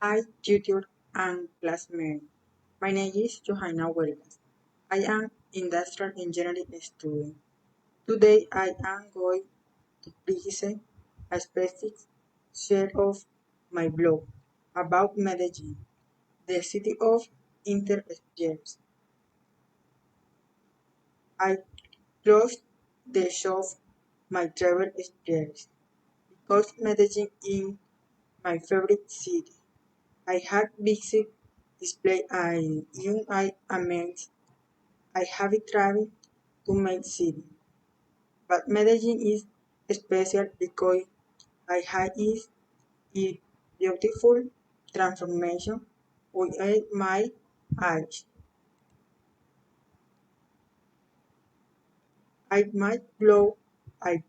Hi, tutor and classmate. My name is Johanna Huertas. I am industrial engineering student. Today I am going to present a specific share of my blog about Medellin, the city of interest. I closed the shop my travel experience because Medellin is my favorite city. I had visited display and young I amazed. I have traveled to my city, but Medellin is special because I had is a beautiful transformation with my eyes. I might blow I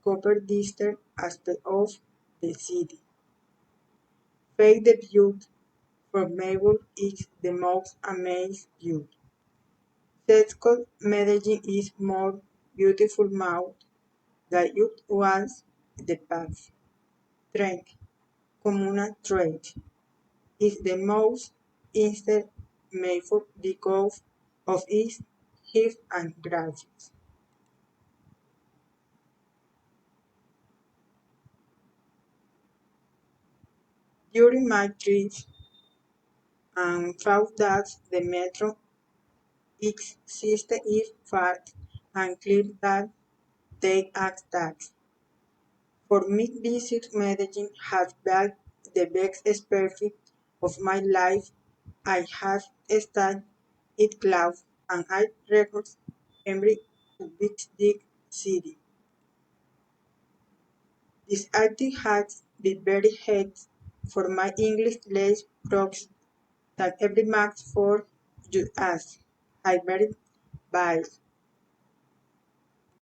cover distant aspect of the city. Fake the view from Maple is the most amazing view. Sesco Medellin is more beautiful mouth than it was the past. Strength, communal trait, is the most instant method because of its height and graphics. During my trip, I found that the metro its system is fast and clear that they act tax. For me, visit Medellin has been the best experience of my life. I have studied it close and I record every big city. This article has been very helpful for my English language progress that every match for you ask. I very bye.